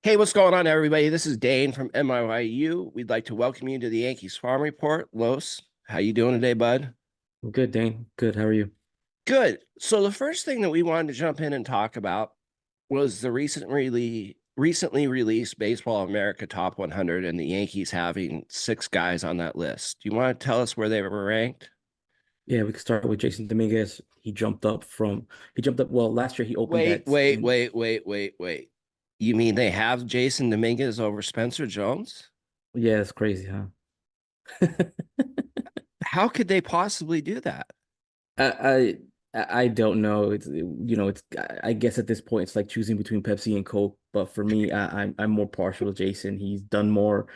Hey, what's going on, everybody? This is Dane from NYU. We'd like to welcome you to the Yankees Farm Report. Los, how you doing today, bud? Good, Dane. Good. How are you? Good. So the first thing that we wanted to jump in and talk about was the recently released Baseball America Top 100 and the Yankees having six guys on that list. Do you want to tell us where they were ranked? Yeah, we can start with Jasson Dominguez. He jumped up. Well, last year he opened Wait, that wait, in, wait, wait, wait, wait. You mean they have Jasson Dominguez over Spencer Jones? yeah, it's crazy, huh? How could they possibly do that? I I don't know. I guess at this point it's like choosing between Pepsi and Coke. But for me, I'm more partial to Jason. He's done more.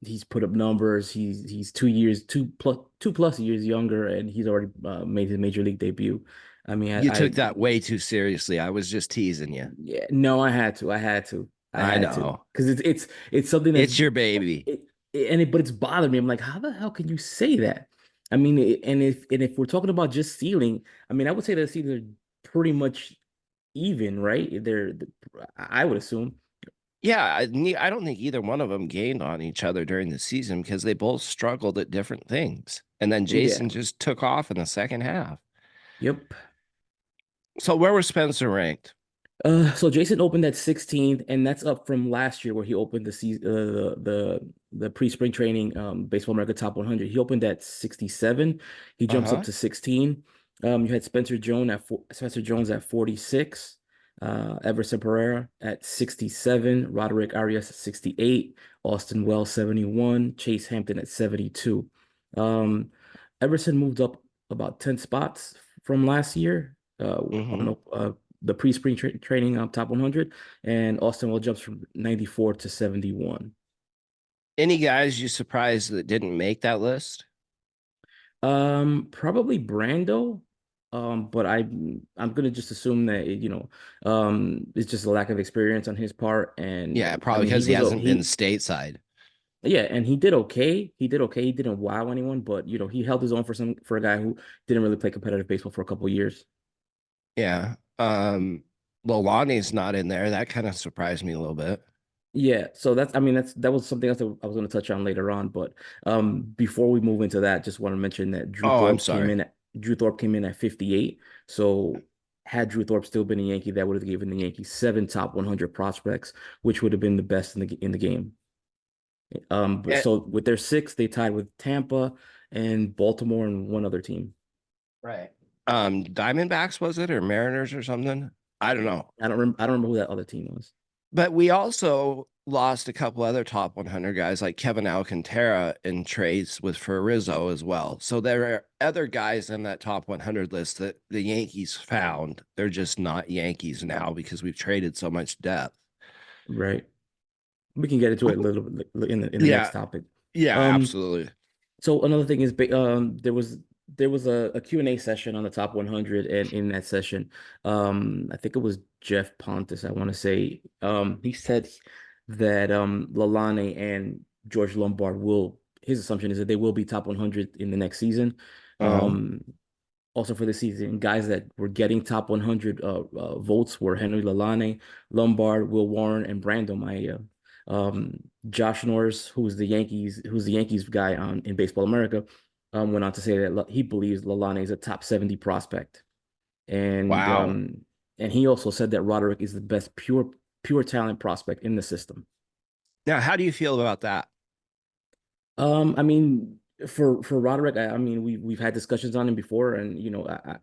He's put up numbers. He's 2 years, two plus years younger, and he's already made his major league debut. I mean, You took that way too seriously. I was just teasing you. yeah, no, I I had to, know. because it's something that's It's your baby. but it's bothered me. I'm like, how the hell can you say that? I mean, and if we're talking about just stealing, I mean, I would say that stealing are pretty much even, right? I would assume. Yeah, I don't think either one of them gained on each other during the season because they both struggled at different things. And then Yeah. Jason just took off in the second half. Yep. So where was Spencer ranked? So Jason opened at 16th, and that's up from last year where he opened the season, the pre-spring training Baseball America Top 100. He opened at 67. He jumps up Uh-huh. to 16. You had Spencer Jones at 46, Everson Pereira at 67, Roderick Arias at 68, Austin Wells 71, Chase Hampton at 72. Um, Everson moved up about 10 spots from last year. Hmm. On the pre-spring training top 100, and Austin Will jumps from 94 to 71. Any guys you surprised that didn't make that list? Probably Brando. But I'm gonna just assume that it's just a lack of experience on his part, and Yeah, I probably mean because he hasn't been stateside. yeah, and he did okay. He did okay. He didn't wow anyone, but he held his own for a guy who didn't really play competitive baseball for a couple of years. Yeah. Lalane's not in there. That kind of surprised me a little bit. Yeah, so that was something else that I was going to touch on later on, but before we move into that, just want to mention that Oh, I'm sorry. Drew Thorpe came in at 58. So had Drew Thorpe still been a Yankee, that would have given the Yankees seven top 100 prospects, which would have been the best in the game. But Eh, so with their six, they tied with Tampa and Baltimore and one other team. right. Diamondbacks was it or Mariners or something? I don't know. I don't remember who that other team was. But we also lost a couple other top 100 guys like Kevin Alcantara in trades with for Rizzo as well. So there are other guys in that top 100 list that the Yankees found. They're just not Yankees now because we've traded so much depth. Right. We can get into it a little bit in the next Yeah, topic. yeah, Um, absolutely. So another thing is, there was a Q&A session on the top 100, and in that session, I think it was Jeff Pontus, I want to say, he said that Lalane and George Lombard his assumption is that they will be top 100 in the next season. Uh-huh. Um, Also for the season, guys that were getting top 100 votes were Henry Lalane, Lombard, Will Warren, and Brando Mayea. Josh Norris, who's the Yankees guy on in Baseball America, went on to say that he believes Lalane is a top 70 prospect, and Wow. um, and he also said that Roderick is the best pure talent prospect in the system. Now, how do you feel about that? I mean, for Roderick, I mean, we've had discussions on him before, and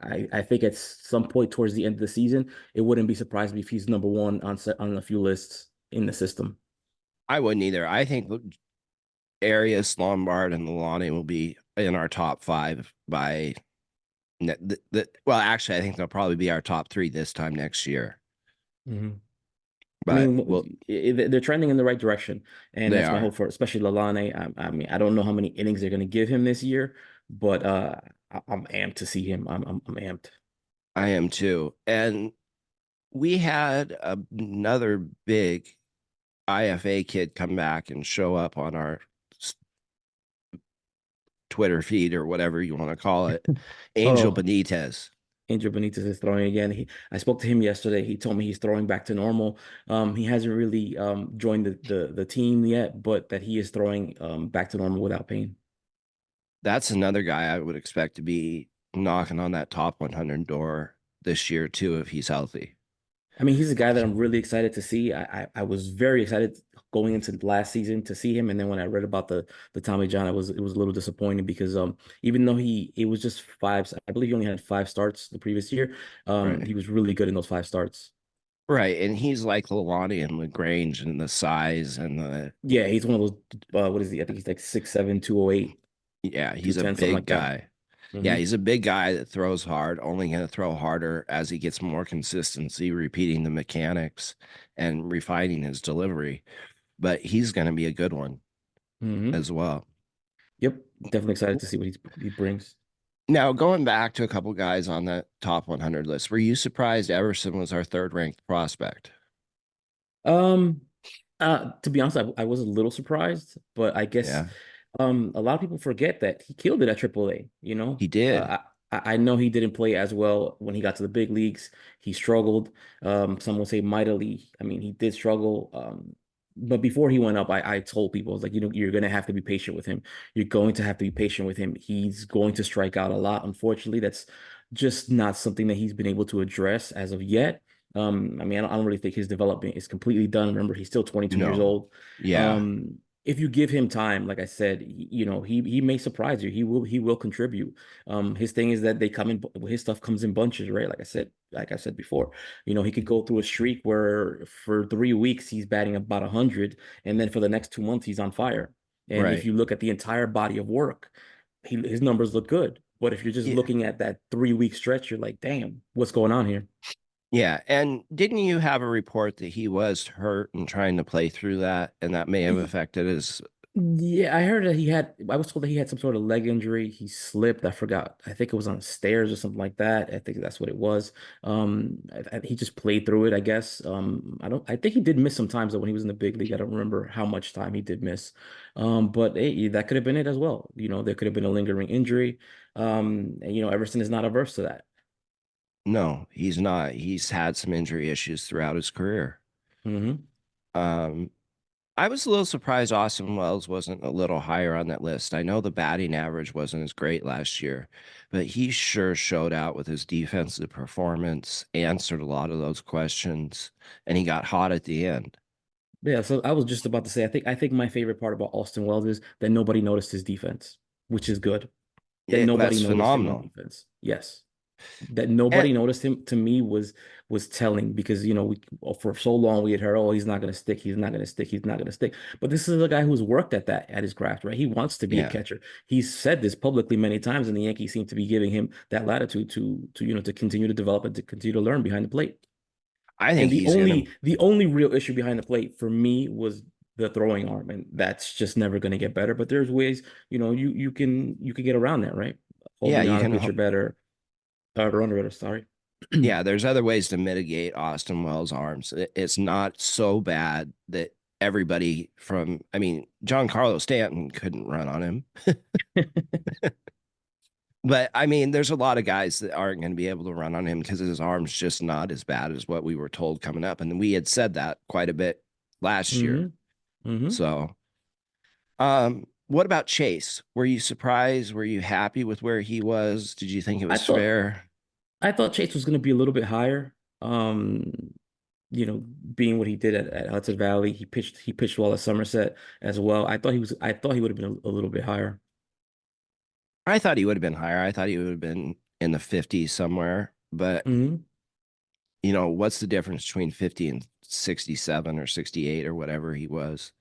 I think at some point towards the end of the season, it wouldn't be surprised if he's number one on a few lists in the system. I wouldn't either. I think Arias, Lombard, and Lalane will be in our top five by well, actually, I think they'll probably be our top three this time next year. Mhm. I But mean, well, they're trending in the right direction, and they that's my are. hope for, especially Lalane. I mean, I don't know how many innings they're going to give him this year, but I'm amped to see him. I'm amped. I am too. And we had another big IFA kid come back and show up on our Twitter feed or whatever you want to call it, Angel Oh, Benitez. Angel Benitez is throwing again. I spoke to him yesterday. He told me he's throwing back to normal. He hasn't really joined the team yet, but that he is throwing back to normal without pain. That's another guy I would expect to be knocking on that top 100 door this year too if he's healthy. I mean, he's a guy that I'm really excited to see. I was very excited going into last season to see him, and then when I read about the Tommy John, it was a little disappointing because even though it was just five, I believe he only had 5 starts the previous year. Right. He was really good in those 5 starts. Right. And he's like Lalane and LaGrange and the size and the Yeah, he's one of those. What is he? I think he's like 6'7", 208, yeah, two he's a ten, something big like that. guy. Yeah, Hmm. he's a big guy that throws hard, only going to throw harder as he gets more consistency, repeating the mechanics and refining his delivery. But he's going to be a good one Hmm. as well. Yep, definitely excited to see what he brings. Now, going back to a couple guys on that top 100 list, were you surprised Everson was our third ranked prospect? Um, to be honest, I was a little surprised, but I guess Yeah, a lot of people forget that he killed it at AAA, you know. he did. I know he didn't play as well when he got to the big leagues. He struggled. Some will say mightily. I mean, he did struggle. But before he went up, I told people, I was like, you know, you're gonna have to be patient with him. You're going to have to be patient with him. He's going to strike out a lot. Unfortunately, that's just not something that he's been able to address as of yet. I mean, I don't really think his development is completely done. Remember, he's still 22 years No. old. Yeah, If you give him time, like I said, you know, he may surprise you. He will contribute. His thing is that they come in, his stuff comes in bunches, right? Like I said before, you know, he could go through a streak where for 3 weeks he's batting about 100, and then for the next 2 months he's on fire. And if right. you look at the entire body of work, his numbers look good. But if you're just Yeah. looking at that 3 week stretch, you're like, damn, what's going on here? Yeah. And didn't you have a report that he was hurt and trying to play through that, and that may have affected his Yeah, I heard that I was told that he had some sort of leg injury. He slipped. I forgot. I think it was on stairs or something like that. I think that's what it was. He just played through it, I guess. I think he did miss some times though when he was in the big league. I don't remember how much time he did miss. But hey, that could have been it as well. You know, there could have been a lingering injury. And you know, Everson is not averse to that. no, he's not. He's had some injury issues throughout his career. Hmm. Um, I was a little surprised Austin Wells wasn't a little higher on that list. I know the batting average wasn't as great last year, but he sure showed out with his defensive performance, answered a lot of those questions, and he got hot at the end. Yeah, so I was just about to say, I think my favorite part about Austin Wells is that nobody noticed his defense, which is good. That nobody That's noticed him on phenomenal. defense. Yes. That nobody And noticed him to me was telling because you know we for so long we had heard, oh, he's not gonna stick, he's not gonna stick, he's not gonna stick. But this is a guy who's worked at his craft, right? He wants to be a yeah, catcher. He's said this publicly many times, and the Yankees seem to be giving him that latitude to you know to continue to develop and to continue to learn behind the plate. I And think the he's gonna. only the only real issue behind the plate for me was the throwing arm, and that's just never going to get better. But there's ways, you know, you can get around that, right? Yeah, Holding you on a can. pitcher better, runner better. Sorry. Yeah, there's other ways to mitigate Austin Wells' arms. It's not so bad that everybody from, I mean, John Carlos Stanton couldn't run on him. But I mean, there's a lot of guys that aren't going to be able to run on him because his arm's just not as bad as what we were told coming up. And we had said that quite a bit last year. Hmm. Hmm. So, what about Chase? Were you surprised? Were you happy with where he was? Did you think it I was thought fair? I thought Chase was going to be a little bit higher. Um, you know, being what he did at Hudson Valley, he pitched well at Somerset as well. I thought he would have been a little bit higher. I thought he would have been higher. I thought he would have been in the 50s somewhere. But, Hmm. what's the difference between 50 and 67 or 68 or whatever he was?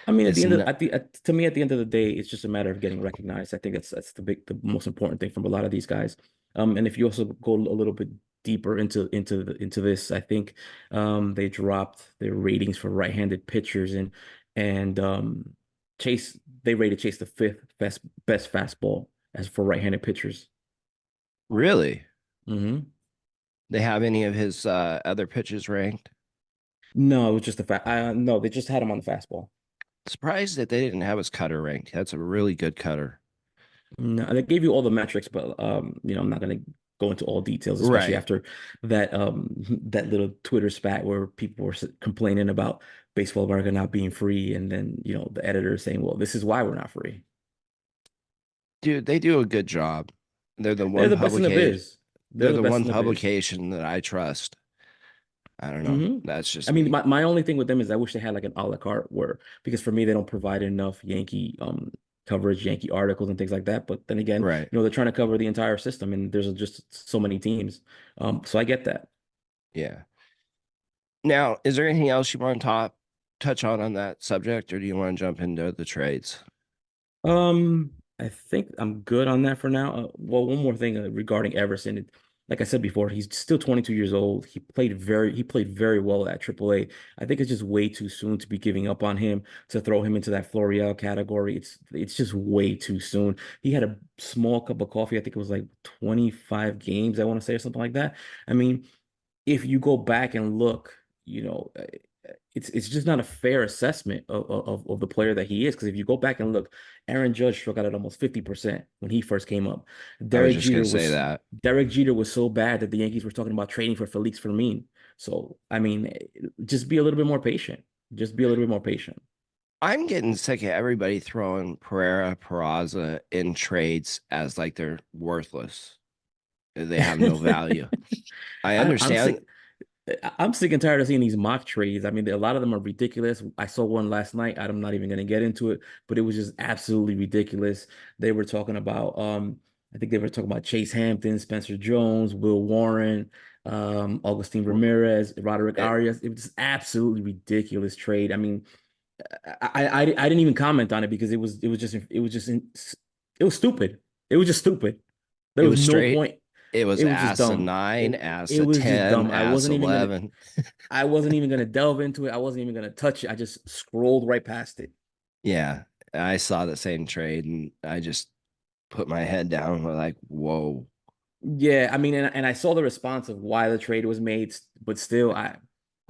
I mean, It's not, to me, at the end of the day, it's just a matter of getting recognized. I think that's the most important thing from a lot of these guys. And if you also go a little bit deeper into this, I think they dropped their ratings for right-handed pitchers and Chase they rated Chase the fifth best fastball as for right-handed pitchers. really. Hmm. They have any of his other pitches ranked? No, it was just the fact. No, they just had him on the fastball. Surprised that they didn't have his cutter ranked. That's a really good cutter. No, they gave you all the metrics, but you know, I'm not gonna. go into all details, especially Right. after that that little Twitter spat where people were complaining about Baseball America not being free, and then the editor saying, "Well, this is why we're not free." Dude, they do a good job. They're the They're one the best in the publication. biz. They're They're the the best one in the biz. publication that I trust. I don't know. hmm That's I just mean, me. my only thing with them is I wish they had like an a la carte where, because for me they don't provide enough Yankee coverage, Yankee articles and things like that. But then again, Right. they're trying to cover the entire system, and there's just so many teams. So I get that. Yeah. Now, is there anything else you want to touch on that subject, or do you want to jump into the trades? I think I'm good on that for now. Well, one more thing regarding Everson. Like I said before, he's still 22 years old. He played very well at AAA. I think it's just way too soon to be giving up on him, to throw him into that Florial category. It's just way too soon. He had a small cup of coffee. I think it was like 25 games, I want to say, or something like that. I mean, if you go back and look, it's just not a fair assessment of the player that he is. Because if you go back and look, Aaron Judge struck out at almost 50% when he first came up. I was Derek just gonna Jeter say was that. Derek Jeter was so bad that the Yankees were talking about trading for Felix Fermin. So I mean, just be a little bit more patient. Just be a little bit more patient. I'm getting sick of everybody throwing Pereira, Peraza in trades as like they're worthless. They have no value. I I'm understand. sick. I'm sick and tired of seeing these mock trades. I mean, a lot of them are ridiculous. I saw one last night. I'm not even going to get into it, but it was just absolutely ridiculous. They were talking about, I think they were talking about Chase Hampton, Spencer Jones, Will Warren, Augustine Ramirez, Roderick It, Arias. It was just absolutely ridiculous trade. I mean, I didn't even comment on it because it was stupid. It was just stupid. There it was was no straight. point. It was It was just ass a dumb. nine, ass It a was just 10, dumb. ass 11. I wasn't even gonna delve into it. I wasn't even gonna touch it. I just scrolled right past it. Yeah, I saw the same trade and I just put my head down. Like, whoa. Yeah, I mean, and I saw the response of why the trade was made, but still, I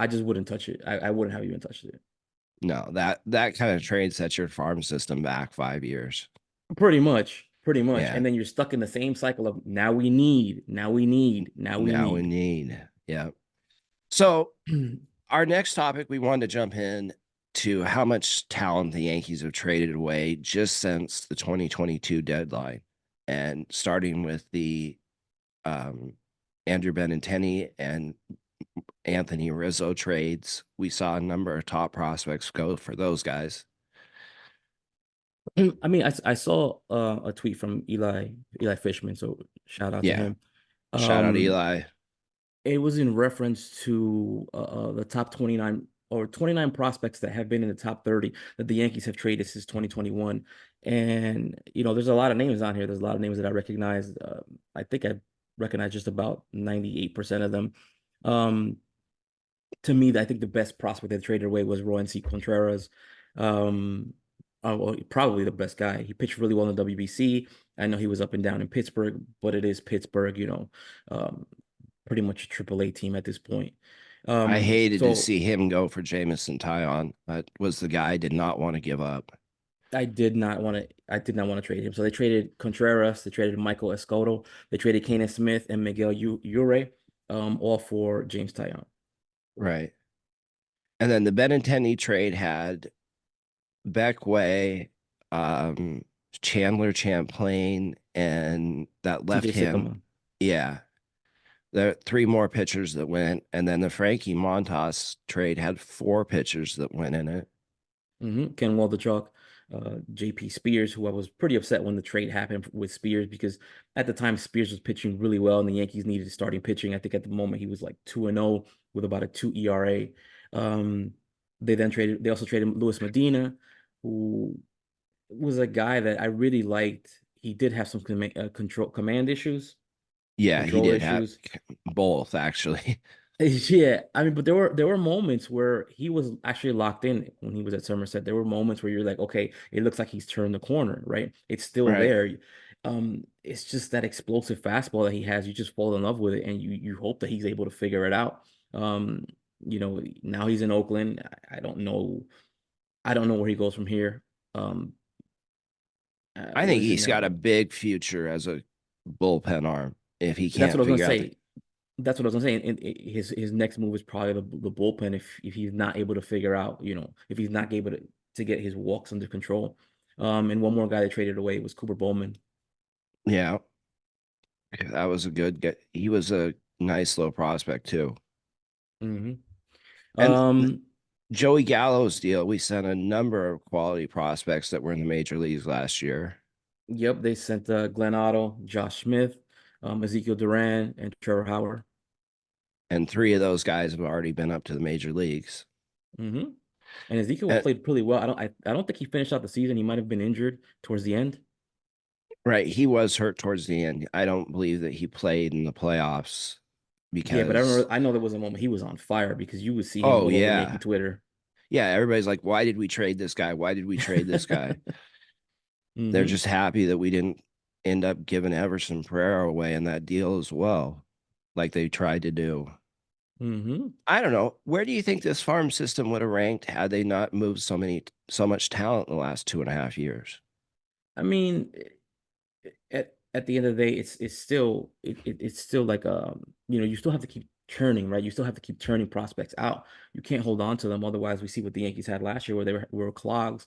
just wouldn't touch it. I wouldn't have even touched it. No, that kind of trade sets your farm system back 5 years. Pretty much, pretty much. Yeah. And then you're stuck in the same cycle of now we need, now we need, now we Now we need. need. Yeah. So our next topic, we wanted to jump in to how much talent the Yankees have traded away just since the 2022 deadline, and starting with the um, Andrew Benintendi and Anthony Rizzo trades. We saw a number of top prospects go for those guys. I mean, I saw a tweet from Eli Fishman, so shout out to Yeah. him. Shout out Um, Eli. It was in reference to the top 29 or 29 prospects that have been in the top 30 that the Yankees have traded since 2021. And, there's a lot of names on here. There's a lot of names that I recognize. I think I recognize just about 98% of them. Um, to me, I think the best prospect they traded away was Roansy Contreras. Um, well, probably the best guy. He pitched really well in the WBC. I know he was up and down in Pittsburgh, but it is Pittsburgh, pretty much a triple A team at this point. I hated to So see him go for Jamison Tyon. That was the guy I did not want to give up. I did not want to trade him. So they traded Contreras, they traded Michael Escoto, they traded Kane Smith and Miguel Ure, all for James Tyon. Right. And then the Benintendi trade had Beckway, um, Chandler Champlain, and that left TJ him. Sycamore. Yeah. There are three more pitchers that went. And then the Frankie Montas trade had four pitchers that went in it. Ken Waldichuk, JP Spears, who I was pretty upset when the trade happened with Spears because at the time Spears was pitching really well and the Yankees needed starting pitching. I think at the moment he was like 2-0 with about a 2 ERA. Um, they also traded Luis Medina, who was a guy that I really liked. He did have some command issues, Yeah, he control did have issues. both, actually. Yeah, I mean, but there were moments where he was actually locked in when he was at Somerset. There were moments where you're like, okay, it looks like he's turned the corner, right? It's still Right. there. It's just that explosive fastball that he has. You just fall in love with it, and you hope that he's able to figure it out. Um, Now he's in Oakland. I don't know. I don't know where he goes from here. Um, I what think is it he's got a now? big future as a bullpen arm. if he That's what can't I was gonna figure out the. say. That's what I was gonna say. And his next move is probably the bullpen if he's not able to figure out, if he's not able to get his walks under control. And one more guy they traded away was Cooper Bowman. Yeah, that was a good get. He was a nice low prospect too. Hmm And Um, Joey Gallo's deal, we sent a number of quality prospects that were in the major leagues last year. yep, they sent Glenn Otto, Josh Smith, Ezekiel Duran, and Trevor Howard. And three of those guys have already been up to the major leagues. hmm And Ezekiel And played pretty well. I don't think he finished out the season. He might have been injured towards the end. right, he was hurt towards the end. I don't believe that he played in the playoffs Yeah, but I because, remember I know there was a moment he was on fire because you would see him oh, all over Yankee yeah. Twitter. Yeah, everybody's like, why did we trade this guy? Why did we trade this guy? They're hmm just happy that we didn't end up giving Everson Pereira away in that deal as well, like they tried to do. hmm I don't know. Where do you think this farm system would have ranked had they not moved so much talent in the last 2.5 years? I mean, at the end of the day, it's still like you still have to keep churning, right? You still have to keep churning prospects out. You can't hold on to them, otherwise we see what the Yankees had last year, where they were clogs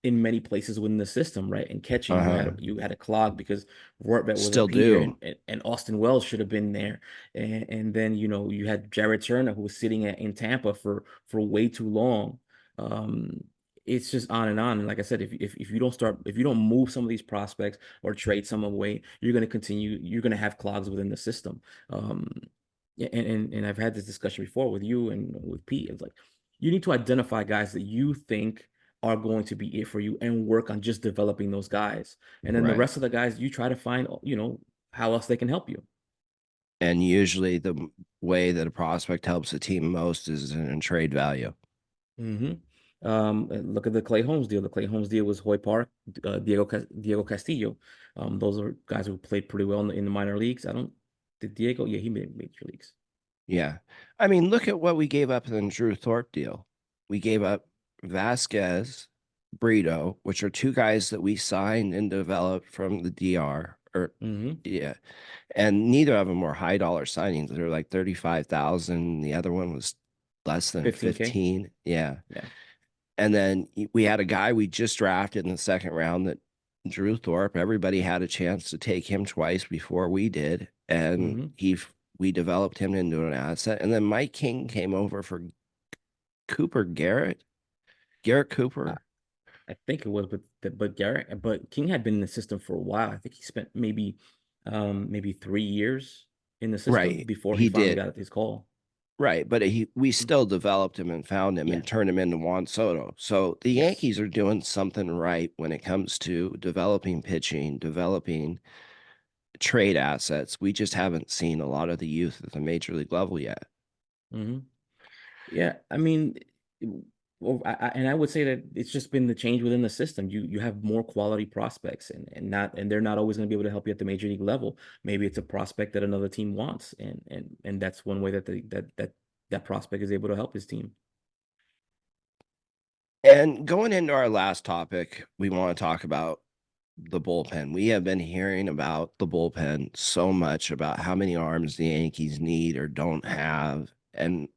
in many places within the system, right? And catching, Uh-huh. you had a clog because Rortvet wasn't Still Peter, do. and Austin Wells should have been there, and then you had Jared Turner who was sitting in Tampa for way too long. Um, it's just on and on. And like I said, if you don't start, if you don't move some of these prospects or trade some away, you're going to continue. You're going to have clogs within the system. Um, yeah, and I've had this discussion before with you and with Pete. It's like you need to identify guys that you think are going to be it for you and work on just developing those guys. And then the Right. rest of the guys, you try to find, how else they can help you. And usually the way that a prospect helps a team most is in trade value. hmm Look at the Clay Holmes deal. The Clay Holmes deal was Hoy Park, Diego Castillo. Those are guys who played pretty well in the minor leagues. I don't did Diego? Yeah, he made major leagues. Yeah. I mean, look at what we gave up in the Drew Thorpe deal. We gave up Vasquez, Brito, which are two guys that we signed and developed from the DR. Or hmm yeah. And neither of them were high dollar signings. They were like 35,000. The other one was less than 15K. 15. Yeah. Yeah. And then we had a guy we just drafted in the second round that Drew Thorpe. Everybody had a chance to take him twice before we did. And hmm we developed him into an asset. And then Mike King came over for Garrett I, Cooper. I think it was, but King had been in the system for a while. I think he spent maybe 3 years in the system Right. before he He finally did. got his call. Right. But we still developed him and found him Yeah. and turned him into Juan Soto. So the Yes. Yankees are doing something right when it comes to developing pitching, developing trade assets. We just haven't seen a lot of the youth at the major league level yet. hmm Yeah, I mean, well, and I would say that it's just been the change within the system. You have more quality prospects, and they're not always going to be able to help you at the major league level. Maybe it's a prospect that another team wants, and that's one way that that prospect is able to help his team. And going into our last topic, we want to talk about the bullpen. We have been hearing about the bullpen so much about how many arms the Yankees need or don't have. And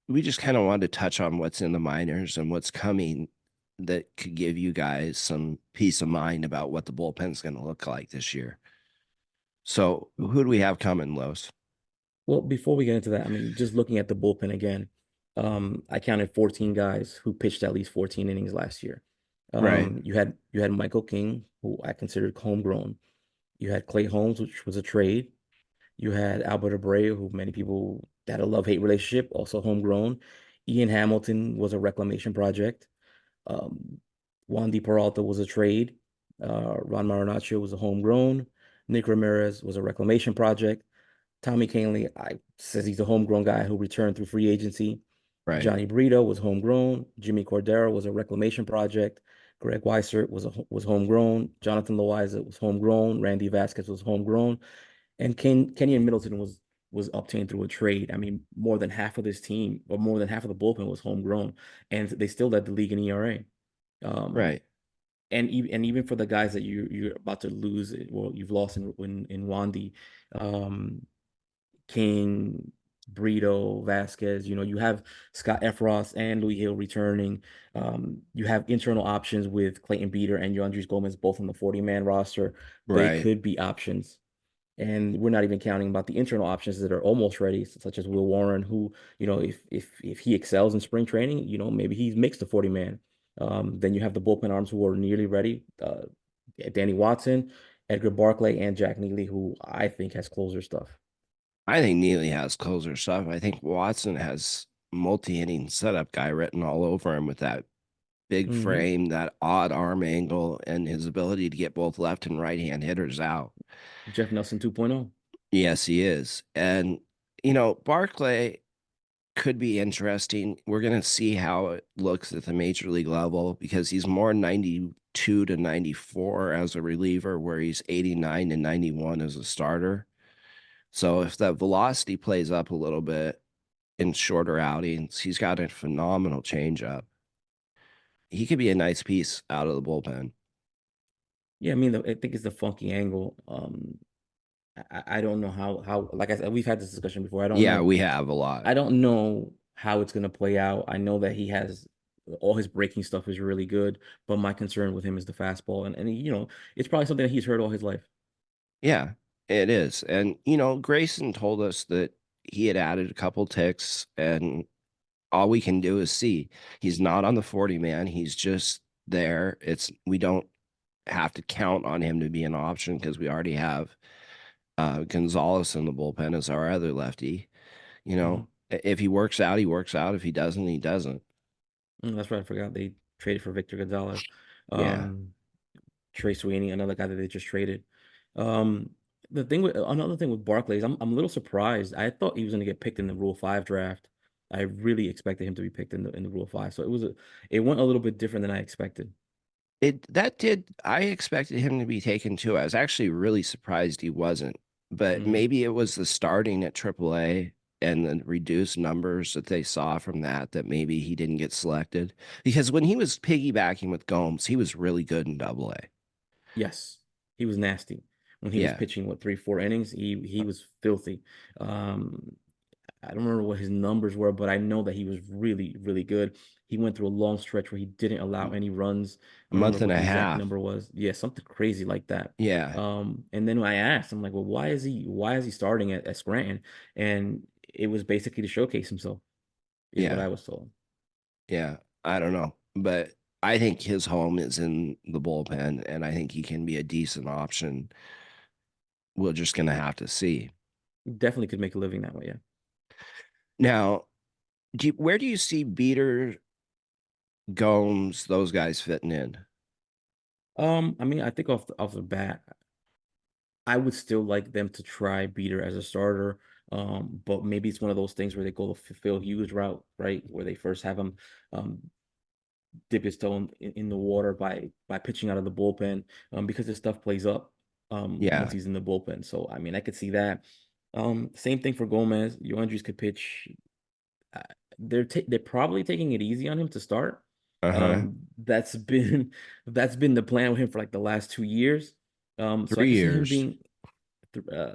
we just kind of wanted to touch on what's in the minors and what's coming that could give you guys some peace of mind about what the bullpen's going to look like this year. So, who do we have coming, Los? Well, before we get into that, I mean, just looking at the bullpen again, I counted 14 guys who pitched at least 14 innings last year. Right, You had Michael King, who I considered homegrown. You had Clay Holmes, which was a trade. You had Albert Abreu, who many people had a love-hate relationship, also homegrown. Ian Hamilton was a reclamation project. Um, Wandy Peralta was a trade. Ron Marinaccio was a homegrown. Nick Ramirez was a reclamation project. Tommy Kahnle, I says he's a homegrown guy who returned through free agency. right, Johnny Brito was homegrown. Jimmy Cordero was a reclamation project. Greg Weissert was homegrown. Jonathan Loaiza was homegrown. Randy Vasquez was homegrown. And Kenyon Middleton was obtained through a trade. I mean, more than half of this team, or more than half of the bullpen was homegrown, and they still led the league in ERA. Um, right. and even for the guys that you're about to lose, well, you've lost in Wandy, um, King, Brito, Vasquez. You have Scott Efros and Louis Hill returning. You have internal options with Clayton Beater and Yoandres Gomez both on the 40-man roster. They Right. could be options. And we're not even counting about the internal options that are almost ready, such as Will Warren, who, if he excels in spring training, maybe he's mixed the 40 man. Then you have the bullpen arms who are nearly ready. Danny Watson, Edgar Barclay, and Jack Neely, who I think has closer stuff. I think Neely has closer stuff. I think Watson has multi-inning setup guy written all over him with that big Hmm. frame, that odd arm angle, and his ability to get both left and right hand hitters out. Jeff Nelson 2.0. Yes, he is. And, Barclay could be interesting. We're going to see how it looks at the major league level because he's more 92 to 94 as a reliever, where he's 89 to 91 as a starter. So if that velocity plays up a little bit in shorter outings, he's got a phenomenal changeup. He could be a nice piece out of the bullpen. Yeah, I mean, I think it's the funky angle. I don't know how like I said, we've had this discussion before. Yeah, we have a lot. I don't know how it's gonna play out. I know that he has all his breaking stuff is really good, but my concern with him is the fastball, and it's probably something that he's heard all his life. Yeah, it is. And, Grayson told us that he had added a couple ticks, and all we can do is see. He's not on the 40 man. He's just there. We don't have to count on him to be an option because we already have Gonzalez in the bullpen as our other lefty. Hmm. If he works out, he works out. If he doesn't, he doesn't. That's right. I forgot they traded for Victor Gonzalez. Yeah. Um, Trey Sweeney, another guy that they just traded. Um, another thing with Barclays, I'm a little surprised. I thought he was going to get picked in the Rule 5 draft. I really expected him to be picked in the Rule 5. So it went a little bit different than I expected. I expected him to be taken too. I was actually really surprised he wasn't, but Hmm. maybe it was the starting at AAA and the reduced numbers that they saw from that maybe he didn't get selected. Because when he was piggybacking with Gomes, he was really good in AA. Yes, he was nasty when he was Yeah. pitching, what, 3, 4 innings. He was filthy. Um, I don't remember what his numbers were, but I know that he was really, really good. He went through a long stretch where he didn't allow any runs. I don't remember Month and what a the exact half. number was. Yeah, something crazy like that. Yeah. And then when I asked, I'm like, well, why is he starting at Scranton? And it was basically to showcase himself, is what Yeah. I was told. Yeah. I don't know. But I think his home is in the bullpen, and I think he can be a decent option. We're just going to have to see. Definitely could make a living that way, yeah. Now, where do you see Beater, Gomes, those guys fitting in? I mean, I think off the bat, I would still like them to try Beater as a starter. But maybe it's one of those things where they go the Phil Hughes route, right? Where they first have him um, dip his toe in the water by pitching out of the bullpen, because his stuff plays up once Yeah. he's in the bullpen. So I mean, I could see that. Same thing for Gomez. Yoandres could pitch. Uh, they're probably taking it easy on him to start. Uh-huh. That's been that's been the plan with him for like the last 2 years. So I Three could see him years. being, uh,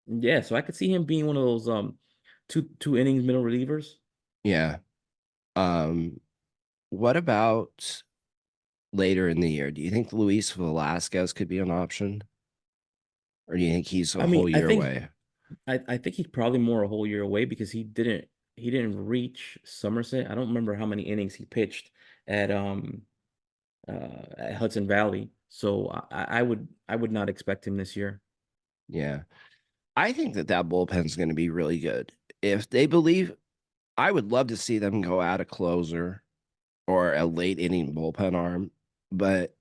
yeah. So I could see him being one of those two innings middle relievers. Yeah. Um, what about later in the year? Do you think Luis Velasquez could be an option? Or do you think he's a I mean, whole I year think away? I think he's probably more a whole year away because he didn't reach Somerset. I don't remember how many innings he pitched at at Hudson Valley. So I would not expect him this year. Yeah. I think that bullpen's going to be really good. If they believe, I would love to see them go out a closer or a late inning bullpen arm. But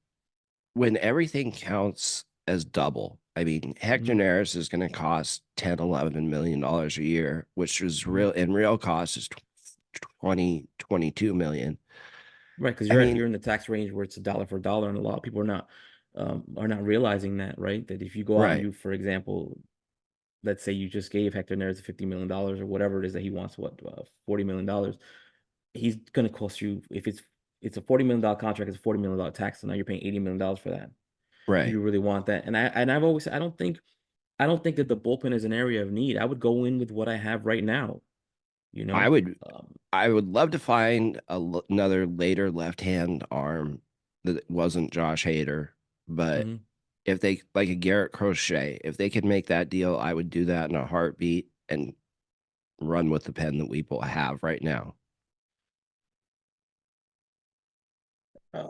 when everything counts as double, I mean, Hector Mhm. Neris is going to cost 10, $11 million a year, which is Mhm. real cost is 20, 22 million. Right, because I you're mean, in the tax range where it's a dollar for a dollar, and a lot of people are not realizing that, right? That if you go out and right. you, for example, let's say you just gave Hector Neris $50 million or whatever it is that he wants, what, $40 million, he's gonna cost you, if it's it's a $40 million contract, it's a $40 million tax, so now you're paying $80 million for that. Do Right. you really want that? And I've always said I don't think that the bullpen is an area of need. I would go in with what I have right now, you I know? would Um, I would love to find another later left hand arm that wasn't Josh Hader, but mhm. if they like a Garrett Crochet, if they could make that deal, I would do that in a heartbeat and run with the pen that we have right now. Uh,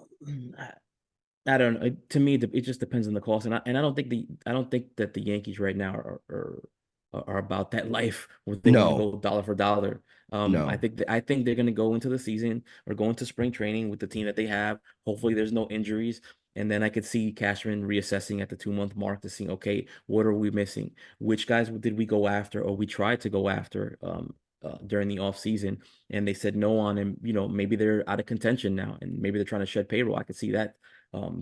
I don't know. To me, it just depends on the cost, and I don't think that the Yankees right now are about that life where they want to No, go dollar for dollar. no. I think they're going to go into the season or go into spring training with the team that they have. Hopefully, there's no injuries, and then I could see Cashman reassessing at the 2 month mark to see, okay, what are we missing? Which guys did we go after, or we tried to go after during the off season, and they said no on him. Maybe they're out of contention now, and maybe they're trying to shed payroll. I could see that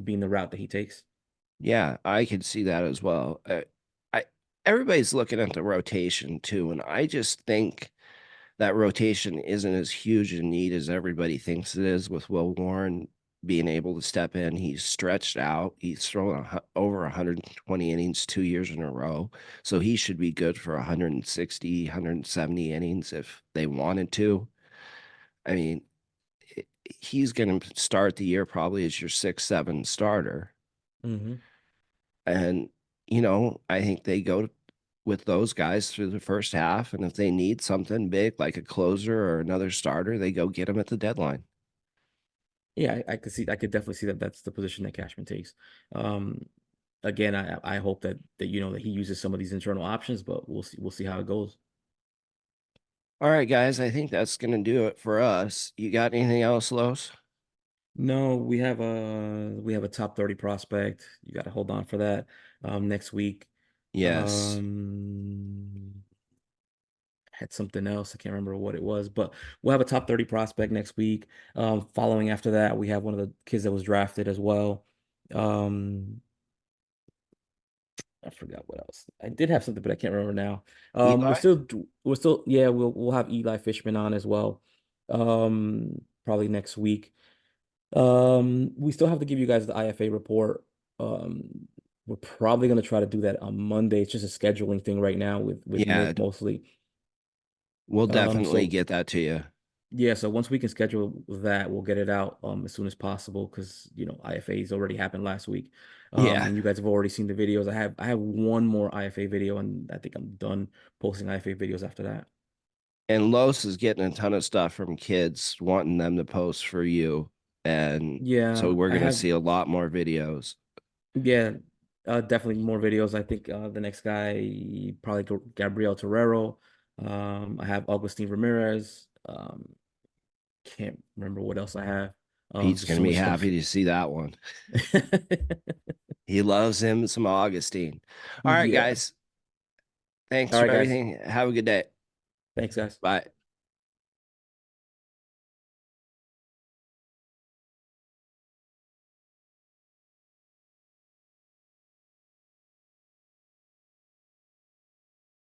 being the route that he takes. Yeah, I could see that as well. I everybody's looking at the rotation too, and I just think that rotation isn't as huge a need as everybody thinks it is with Will Warren being able to step in. He's stretched out. He's thrown over 120 innings 2 years in a row. So he should be good for 160, 170 innings if they wanted to. I mean, he's going to start the year probably as your 6, 7 starter. Hmm. And, I think they go with those guys through the first half. And if they need something big like a closer or another starter, they go get them at the deadline. Yeah, I could definitely see that that's the position that Cashman takes. Um, Again, I hope that that he uses some of these internal options, but we'll see how it goes. All right, guys, I think that's going to do it for us. You got anything else, Los? No, we have a top 30 prospect. You got to hold on for that next week. Yes. Um, had something else. I can't remember what it was, but we'll have a top 30 prospect next week. Following after that, we have one of the kids that was drafted as well. Um, I forgot what else. I did have something, but I can't remember now. Eli? Yeah, we'll have Eli Fishman on as well. Probably next week. We still have to give you guys the IFA report. We're probably gonna try to do that on Monday. It's just a scheduling thing right now with Yeah, Nick mostly. we'll definitely So get that to you. yeah, so once we can schedule that, we'll get it out as soon as possible because IFA's already happened last week. Yeah. And you guys have already seen the videos. I have one more IFA video, and I think I'm done posting IFA videos after that. And Los is getting a ton of stuff from kids wanting them to post for you. And so Yeah, we're I going to have see a lot more videos. yeah, definitely more videos. I think the next guy probably Gabriel Torrero. I have Augustine Ramirez. Can't remember what else I have. Pete's Just going so to be much stuff. happy to see that one. He loves him some Augustine. All right, Yeah. guys. Thanks All for right, guys. everything. Have a good day. Thanks, guys. Bye.